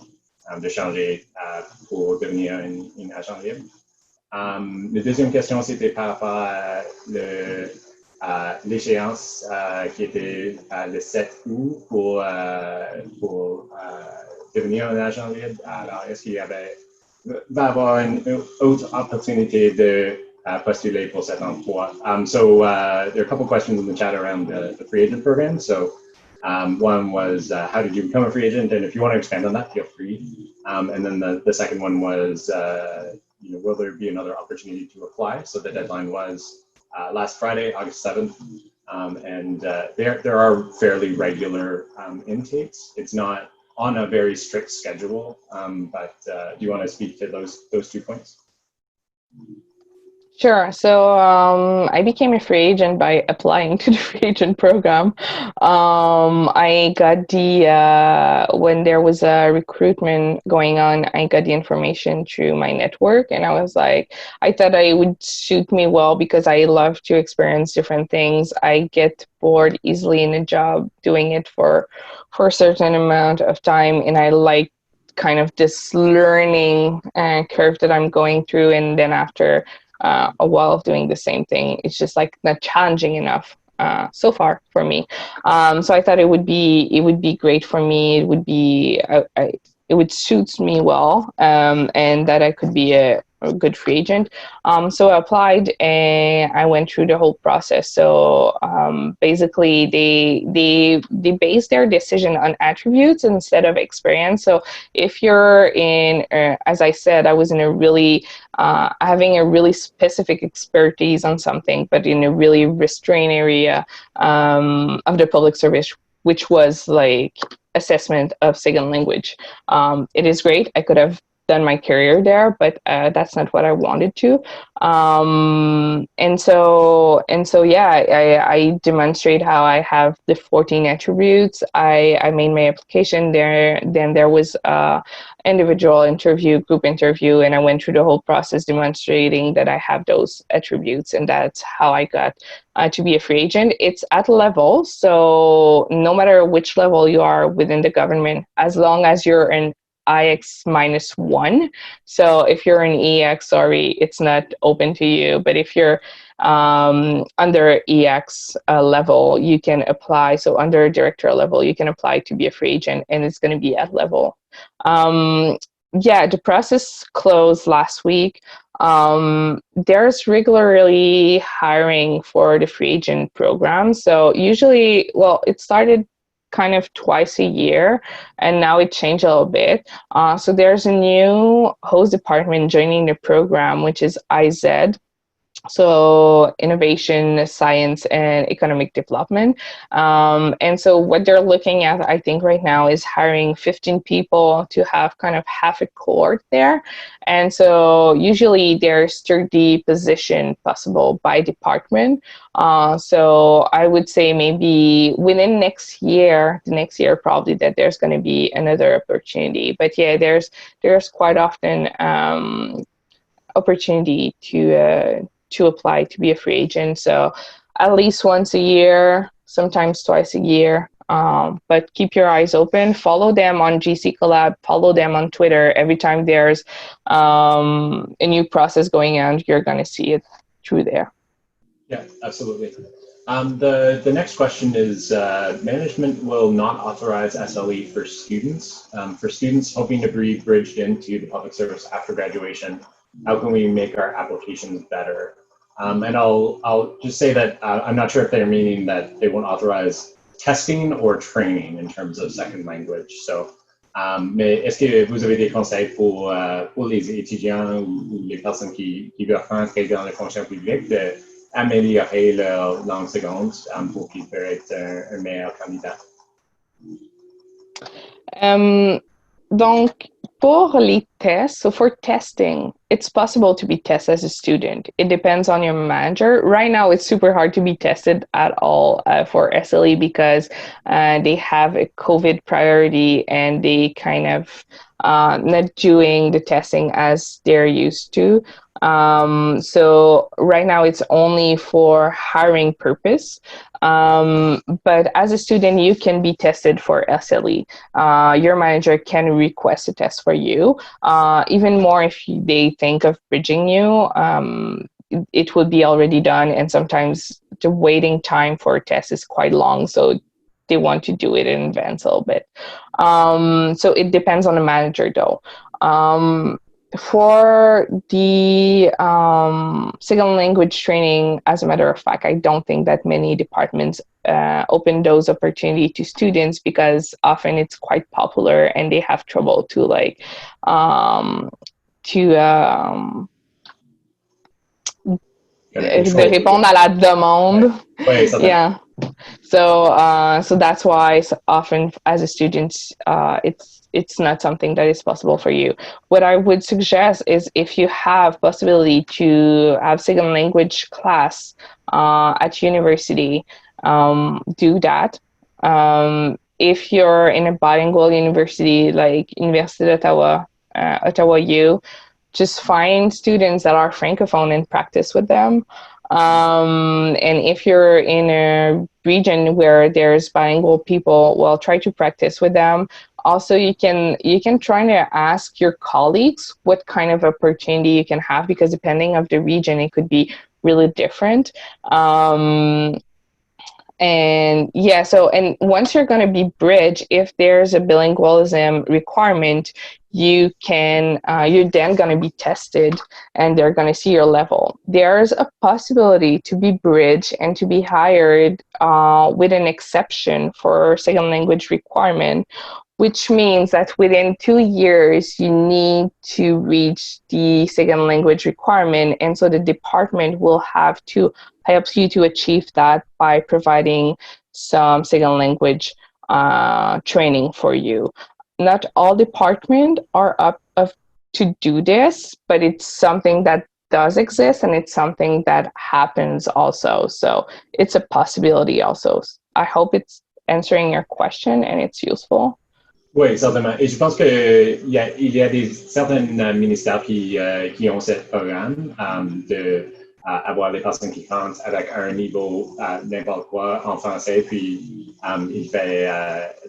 de changer pour devenir une agent libre. La deuxième question, c'était par rapport à l'échéance qui était le 7 août pour devenir un agent libre. Alors, est-ce qu'il va y avoir une autre opportunité de postuler pour cet emploi? So there are a couple questions in the chat around the free agent program. So one was, how did you become a free agent? And if you want to expand on that, feel free. And then the second one was, will there be another opportunity to apply? So the deadline was last Friday, August 7th. And there are fairly regular intakes. It's not on a very strict schedule, but do you want to speak to those 2 points? Sure. So I became a free agent by applying to the free agent program. I got when there was a recruitment going on, I got the information through my network, and I was like, I thought it would suit me well because I love to experience different things. I get bored easily in a job doing it for a certain amount of time, and I like kind of this learning curve that I'm going through, and then after a while of doing the same thing, it's just like not challenging enough so far for me. So I thought it would be great for me. It would be it would suit me well, and that I could be a good free agent. So I applied and I went through the whole process. So basically they base their decision on attributes instead of experience. So if you're in, as I said, I was in a really, having a really specific expertise on something, but in a really restrained area of the public service, which was like assessment of second language. It is great. I could have done my career there, but that's not what I wanted to. And so yeah, I demonstrate how I have the 14 attributes. I made my application there. Then there was individual interview, group interview, and I went through the whole process demonstrating that I have those attributes, and that's how I got to be a free agent. It's at level, so no matter which level you are within the government, as long as you're an IX -1. So if you're an EX, sorry, it's not open to you. But if you're under EX level, you can apply. So under director level, you can apply to be a free agent, and it's going to be at level. Yeah, the process closed last week. There's regularly hiring for the free agent program. So usually, well, it started kind of twice a year, and now it changed a little bit. So there's a new host department joining the program, which is IZ. So innovation, science, and economic development. And so what they're looking at, I think right now, is hiring 15 people to have kind of half a cohort there. And so usually there's 30 position possible by department. So I would say maybe within the next year probably, that there's going to be another opportunity. But yeah, there's quite often opportunity to apply to be a free agent. So at least once a year, sometimes twice a year. But keep your eyes open. Follow them on GC Collab. Follow them on Twitter. Every time there's a new process going on, you're going to see it through there. Yeah, absolutely. The next question is, management will not authorize SLE for students. For students hoping to be bridged into the public service after graduation, how can we make our applications better? And I'll just say that I'm not sure if they're meaning that they won't authorize testing or training in terms of second language. So, mais est-ce que vous avez des conseils pour les étudiants ou les personnes qui veulent rentrer dans la fonction publique d'améliorer leur langue seconde pour qu'ils puissent être un meilleur candidat? Donc, pour les tests, so for testing, it's possible to be tested as a student. It depends on your manager. Right now, it's super hard to be tested at all for SLE because they have a COVID priority and they kind of not doing the testing as they're used to. So right now it's only for hiring purpose. But as a student, you can be tested for SLE. Your manager can request a test for you. Even more if they think of bridging you, it will be already done. And sometimes the waiting time for a test is quite long. So they want to do it in advance a little bit. So it depends on the manager though. For the second language training, as a matter of fact, I don't think that many departments open those opportunity to students because often it's quite popular and they have trouble to like de répondre à la demande. Ouais, Yeah. So that's why often as a student, it's not something that is possible for you. What I would suggest is if you have possibility to have second language class at university, do that. If you're in a bilingual university like Université d'Ottawa, Ottawa U, just find students that are francophone and practice with them. And if you're in a region where there's bilingual people, well, try to practice with them. Also, you can try to ask your colleagues what kind of opportunity you can have, because depending of the region, it could be really different. And yeah, so, and once you're going to be bridge, if there's a bilingualism requirement, you can, you're then going to be tested and they're going to see your level. There's a possibility to be bridge and to be hired with an exception for second language requirement, which means that within 2 years, you need to reach the second language requirement. And so the department will have to help you to achieve that by providing some second language training for you. Not all departments are up to do this, but it's something that does exist and it's something that happens also. So it's a possibility also. I hope it's answering your question and it's useful. Oui, certainement. Et je pense qu'il y a certains ministères qui ont ce programme de avoir les personnes qui comptent avec un niveau n'importe quoi en français, puis il fait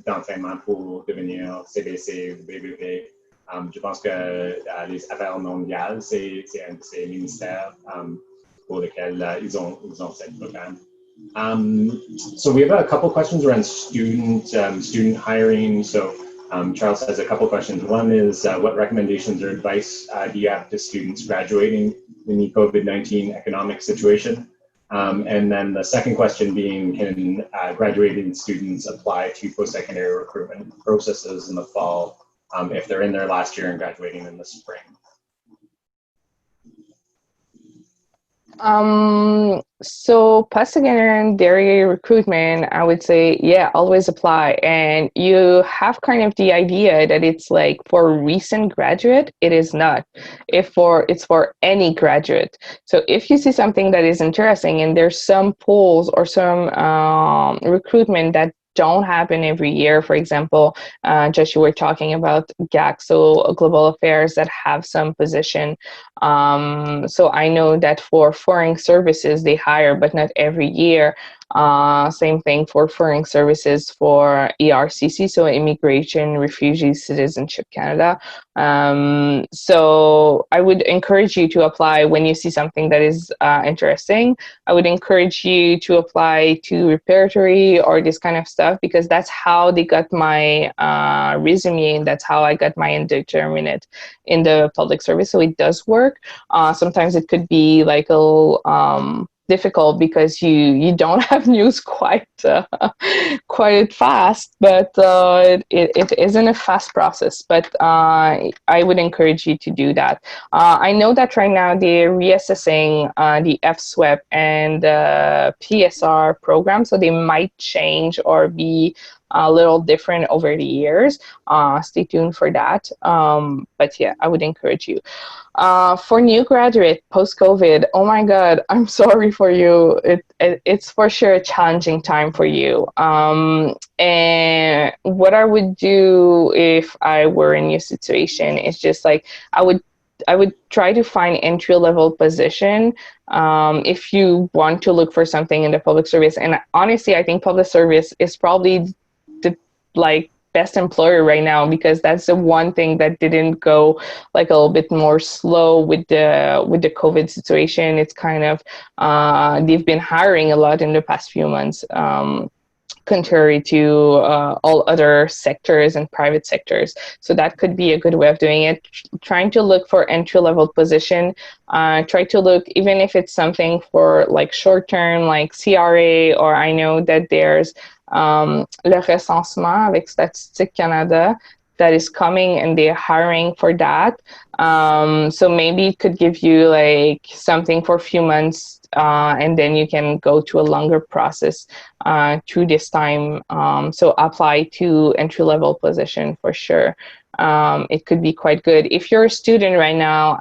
d'entraînement pour devenir CBC ou BBP. Je pense que les affaires mondiales, c'est un de ces ministères pour lesquels ils ont ce programme. So we have a couple questions around student hiring. So Charles has a couple questions. One is what recommendations or advice do you have to students graduating in the COVID-19 economic situation? And then the second question being, can graduating students apply to post-secondary recruitment processes in the fall if they're in their last year and graduating in the spring? So post-secondary recruitment, I would say, yeah, always apply. And you have kind of the idea that it's like for a recent graduate, it is not. It's for any graduate. So if you see something that is interesting and there's some pools or some recruitment that don't happen every year. For example, Josh, you were talking about GAC, so global affairs that have some position. So I know that for foreign services, they hire, but not every year. Same thing for foreign services for ERCC, so Immigration, Refugees, Citizenship Canada. So I would encourage you to apply when you see something that is interesting. I would encourage you to apply to repertory or this kind of stuff, because that's how they got my resume, and that's how I got my indeterminate in the public service. So it does work. Sometimes it could be like a little difficult because you don't have news quite fast, but it isn't a fast process. But I would encourage you to do that. I know that right now they're reassessing the FSWEP and PSR program, so they might change or be a little different over the years. Stay tuned for that. But yeah, I would encourage you. For new graduate post-COVID, oh my God, I'm sorry for you. It's for sure a challenging time for you. And what I would do if I were in your situation is just like I would try to find entry-level position if you want to look for something in the public service. And honestly, I think public service is probably the best employer right now, because that's the one thing that didn't go like a little bit more slow with the COVID situation. It's kind of they've been hiring a lot in the past few months. Contrary to all other sectors and private sectors. So that could be a good way of doing it. Trying to look for entry-level position. Try to look, even if it's something for like short-term, like CRA, or I know that there's le recensement avec Statistique Canada that is coming and they're hiring for that. So maybe it could give you like something for a few months and then you can go to a longer process through this time. So apply to entry-level position for sure. It could be quite good. If you're a student right now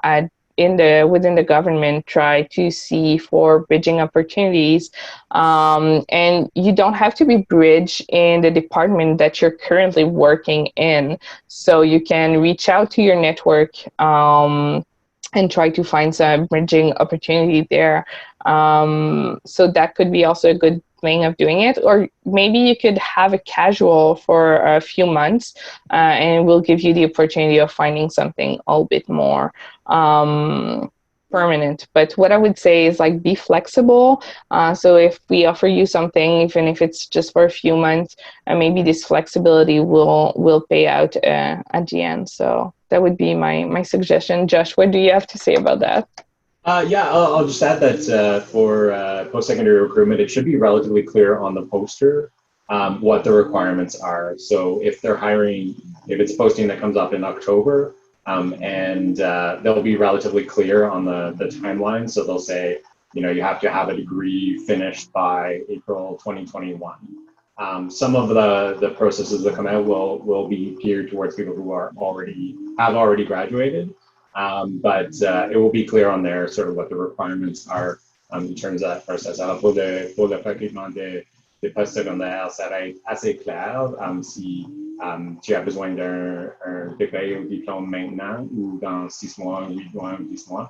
within the government, try to see for bridging opportunities. And you don't have to be bridged in the department that you're currently working in. So you can reach out to your network and try to find some bridging opportunity there. So that could be also a good thing of doing it. Or maybe you could have a casual for a few months and it will give you the opportunity of finding something a bit more permanent. But what I would say is like be flexible. So if we offer you something, even if it's just for a few months, maybe this flexibility will pay out at the end. So that would be my suggestion. Josh, what do you have to say about that? Yeah, I'll just add that for post-secondary recruitment, it should be relatively clear on the poster what the requirements are. So if they're hiring, if it's a posting that comes up in October, and they'll be relatively clear on the timeline. So they'll say, you know, you have to have a degree finished by April 2021. Some of the processes that come out will be geared towards people who have already graduated. But it will be clear on there sort of what the requirements are in terms of that process. Alors pour le recrutement des postes secondaires, ça va être assez clair si tu as besoin d'un degré ou diplôme maintenant ou dans 6 mois, 8 mois, 10 mois.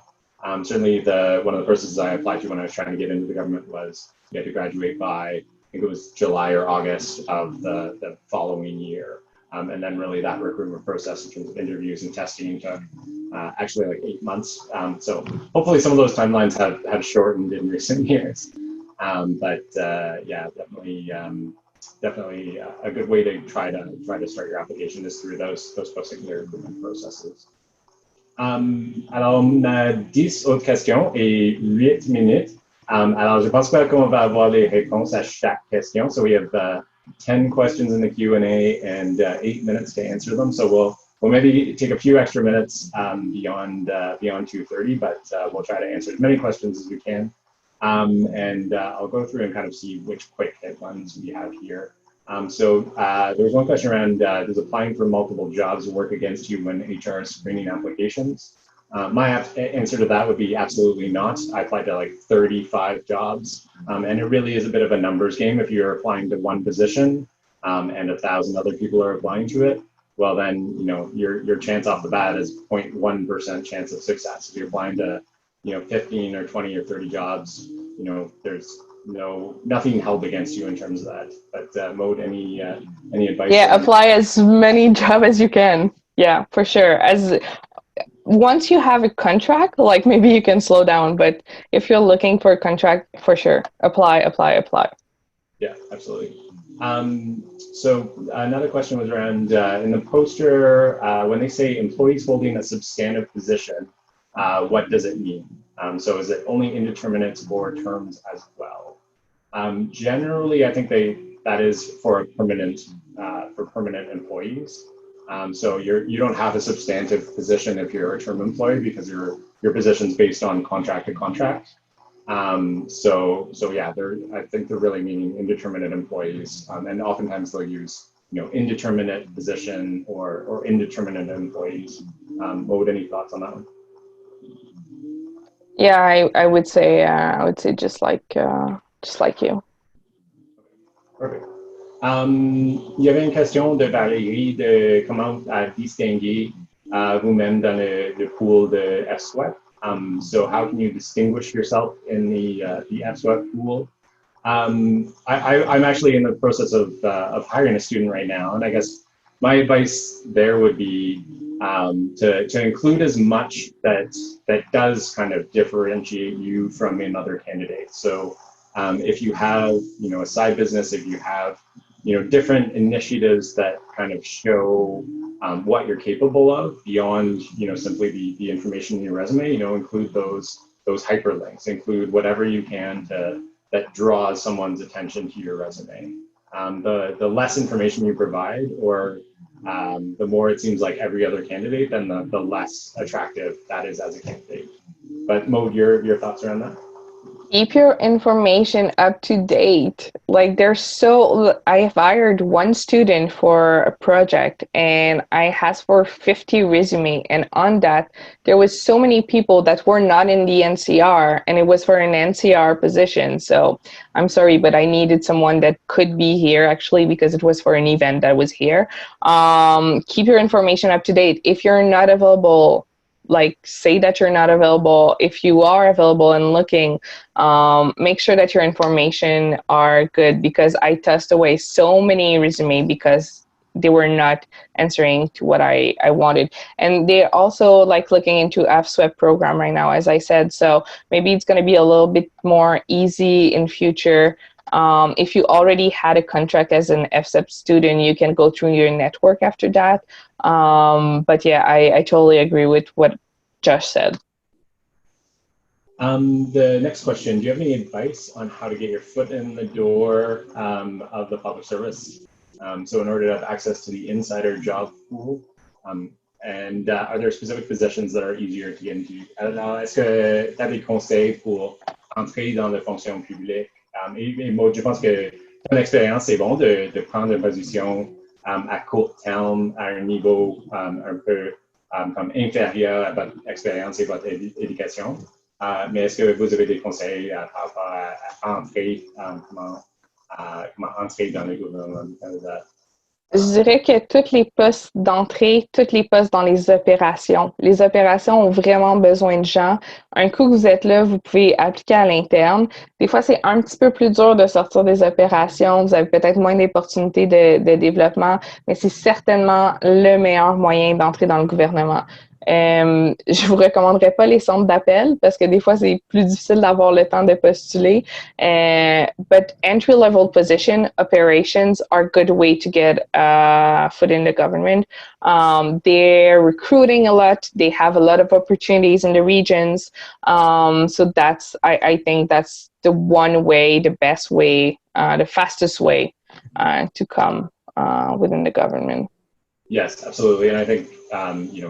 Certainly one of the processes I applied to when I was trying to get into the government was you had to graduate by, I think it was July or August of the following year. And then really that recruitment process in terms of interviews and testing took actually like 8 months. So hopefully some of those timelines have shortened in recent years. But yeah, definitely a good way to try to start your application is through those post-secondary recruitment processes. Alors on a 10 autres questions et 8 minutes. Alors je pense pas qu'on va avoir les réponses à chaque question. So we have 10 questions in the Q&A and 8 minutes to answer them. So we'll maybe take a few extra minutes beyond 2:30, but we'll try to answer as many questions as we can. And I'll go through and kind of see which quick hit ones we have here. So there was one question around, does applying for multiple jobs work against you when HR is screening applications? My answer to that would be absolutely not. I applied to like 35 jobs, and it really is a bit of a numbers game. If you're applying to one position and 1,000 other people are applying to it, well then, you know, your chance off the bat is 0.1% chance of success. If you're applying to, you know, 15 or 20 or 30 jobs, you know, there's nothing held against you in terms of that. But Maud, any advice? Yeah, apply as many jobs as you can. Yeah, for sure. Once you have a contract, like maybe you can slow down, but if you're looking for a contract, for sure, apply. Yeah, absolutely. So another question was around in the poster, when they say employees holding a substantive position, what does it mean? So is it only indeterminate or terms as well? Generally, I think that is for permanent employees. So you don't have a substantive position if you're a term employee because your position's based on contract to contract. So yeah, I think they're really meaning indeterminate employees, and oftentimes they'll use indeterminate position or indeterminate employees. Maud, any thoughts on that one? Yeah, I would say just like you. Perfect. Il y avait une question de Valérie de comment distinguer vous-même dans le pool de FSWEP. So how can you distinguish yourself in the FSWEP pool? I'm actually in the process of hiring a student right now, and I guess my advice there would be to include as much that does kind of differentiate you from another candidate. So if you have a side business, if you have different initiatives that kind of show what you're capable of beyond simply the information in your resume, include those hyperlinks, include whatever you can that draws someone's attention to your resume. The less information you provide, or the more it seems like every other candidate, then the less attractive that is as a candidate. But Maud, your thoughts around that? Keep your information up to date. Like I have hired one student for a project and I asked for 50 resume, and on that there was so many people that were not in the NCR, and it was for an NCR position. So I'm sorry, but I needed someone that could be here actually because it was for an event that was here. Keep your information up to date. If you're not available, like say that you're not available. If you are available and looking, make sure that your information are good, because I tossed away so many resumes because they were not answering to what I wanted. And they're also like looking into FSWEP program right now, as I said. So maybe it's going to be a little bit more easy in future. If you already had a contract as an FSWEP student, you can go through your network after that. But yeah, I totally agree with what Josh said. The next question, do you have any advice on how to get your foot in the door of the public service? So in order to have access to the insider job pool, and are there specific positions that are easier to get into? Alors, est-ce que tu as des conseils pour entrer dans la fonction publique? Et moi, je pense que ton expérience, c'est bon de prendre une position à court terme, à un niveau un peu comme inférieur à votre expérience et votre éducation. Mais est-ce que vous avez des conseils par rapport à entrer, comment entrer dans le gouvernement du Canada? Je dirais que tous les postes d'entrée, tous les postes dans les opérations ont vraiment besoin de gens. Un coup que vous êtes là, vous pouvez appliquer à l'interne. Des fois, c'est un petit peu plus dur de sortir des opérations. Vous avez peut-être moins d'opportunités de développement, mais c'est certainement le meilleur moyen d'entrer dans le gouvernement. Je vous recommanderais pas les centres d'appel parce que des fois, c'est plus difficile d'avoir le temps de postuler. But entry-level position operations are a good way to get a foot in the government. They're recruiting a lot. They have a lot of opportunities in the regions. So I think that's the one way, the best way, the fastest way to come within the government. Yes, absolutely. And I think,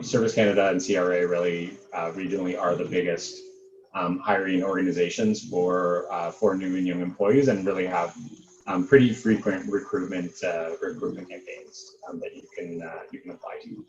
Service Canada and CRA really regionally are the biggest hiring organizations for new and young employees, and really have pretty frequent recruitment campaigns that you can apply to.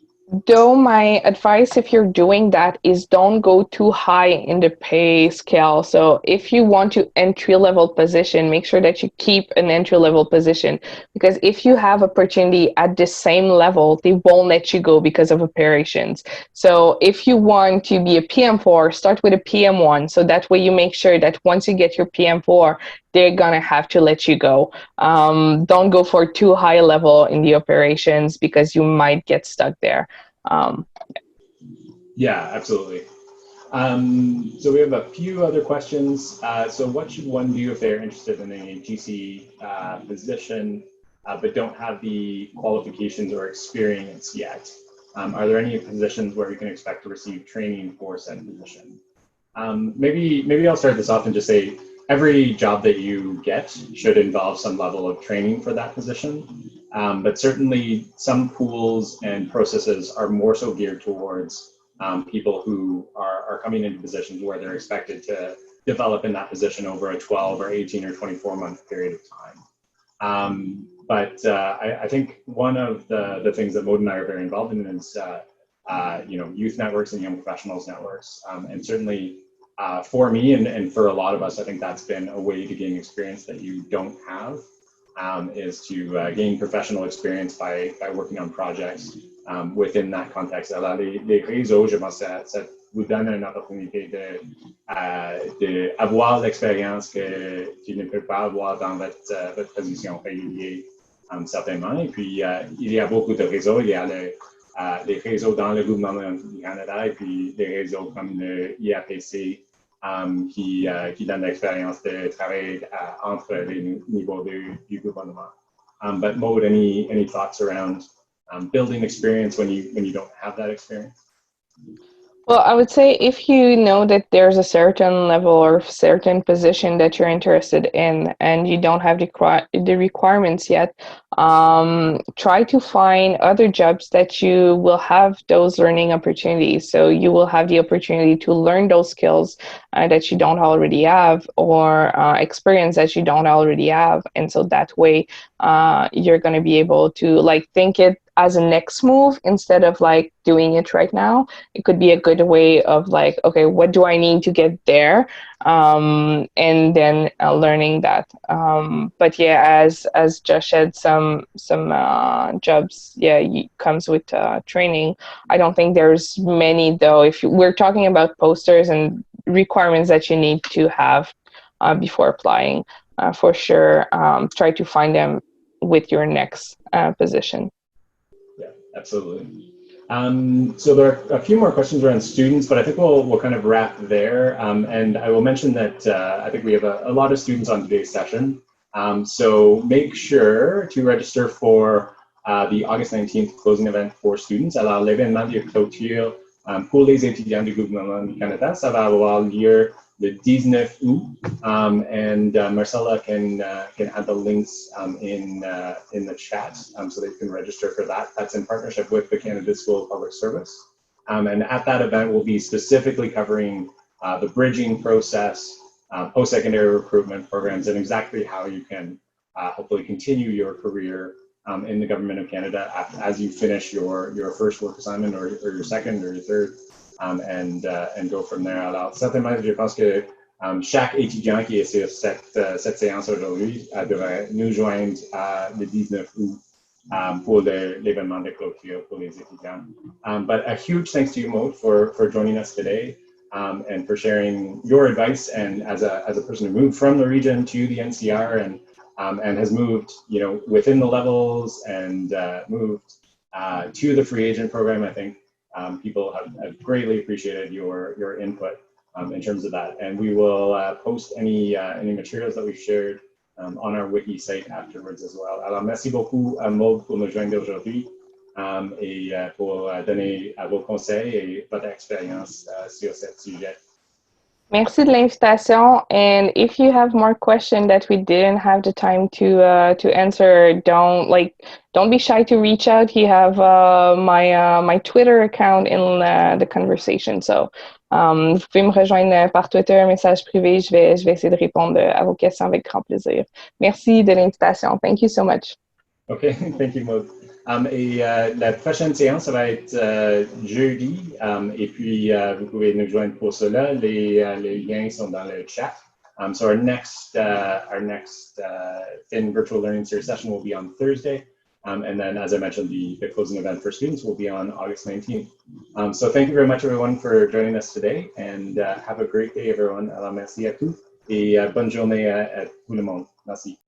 Though my advice, if you're doing that, is don't go too high in the pay scale. So if you want to entry-level position, make sure that you keep an entry-level position, because if you have opportunity at the same level, they won't let you go because of operations. So if you want to be a PM4, start with a PM1. So that way you make sure that once you get your PM4, they're gonna have to let you go. Don't go for too high level in the operations because you might get stuck there. Yeah, absolutely. So we have a few other questions. So what should one do if they're interested in a GC position, but don't have the qualifications or experience yet? Are there any positions where you can expect to receive training for said position? Maybe I'll start this off and just say, every job that you get should involve some level of training for that position. But certainly some pools and processes are more so geared towards people who are coming into positions where they're expected to develop in that position over a 12 or 18 or 24-month period of time. But I think one of the things that Maud and I are very involved in is youth networks and young professionals networks. And certainly for me and for a lot of us, I think that's been a way to gain experience that you don't have, is to gain professional experience by working on projects within that context. Alors, les réseaux, je pense que ça vous donne une opportunité d'avoir l'expérience que tu ne peux pas avoir dans votre position régulière, certainement. Et puis, il y a beaucoup de réseaux. Il y a les réseaux dans le gouvernement du Canada et puis des réseaux comme le IAPC qui donnent l'expérience de travailler entre les niveaux du gouvernement. But Maud, any thoughts around building experience when you don't have that experience? Well, I would say if you know that there's a certain level or certain position that you're interested in and you don't have the requirements yet, try to find other jobs that you will have those learning opportunities. So you will have the opportunity to learn those skills that you don't already have, or experience that you don't already have. And so that way you're going to be able to think it as a next move instead of doing it right now. It could be a good way of okay, what do I need to get there? And then learning that. But yeah, as Josh said, some jobs, comes with training. I don't think there's many though. If we're talking about posters and requirements that you need to have before applying, for sure, try to find them with your next position. Absolutely. So there are a few more questions around students, but I think we'll kind of wrap there. And I will mention that I think we have a lot of students on today's session. So make sure to register for the August 19th closing event for students. Alors, l'événement de clôture pour les étudiants du gouvernement du Canada, ça va avoir lieu le 19 août, and Marcella can add the links in the chat so that you can register for that. That's in partnership with the Canada School of Public Service. And at that event, we'll be specifically covering the bridging process, post-secondary recruitment programs, and exactly how you can hopefully continue your career in the Government of Canada as you finish your first work assignment or your second or your third. And go from there. Alors, certainement, je pense que chaque étudiant qui est sur cette séance aujourd'hui devrait nous joindre le 19 août pour l'événement de clôture pour les étudiants. But a huge thanks to you, Maud, for joining us today and for sharing your advice. And as a person who moved from the region to the NCR and has moved, within the levels and moved to the free agent program, I think people have greatly appreciated your input in terms of that, and we will post any materials that we've shared on our wiki site afterwards as well. Alors, merci beaucoup à Maud pour nous joindre aujourd'hui et pour donner vos conseils et votre expérience sur ce sujet. Merci de l'invitation. And if you have more questions that we didn't have the time to answer, don't be shy to reach out. You have my Twitter account in the conversation. So vous pouvez me rejoindre par Twitter, message privé. Je vais essayer de répondre à vos questions avec grand plaisir. Merci de l'invitation. Thank you so much. Okay, thank you, Maud. Et la prochaine séance, ça va être jeudi. Et puis, vous pouvez nous joindre pour cela. Les liens sont dans le chat. So our next FYN Virtual Learning Series session will be on Thursday. And then, as I mentioned, the closing event for students will be on August 19th. So thank you very much, everyone, for joining us today. And have a great day, everyone. Alors, merci à tous. Et bonne journée à tout le monde. Merci.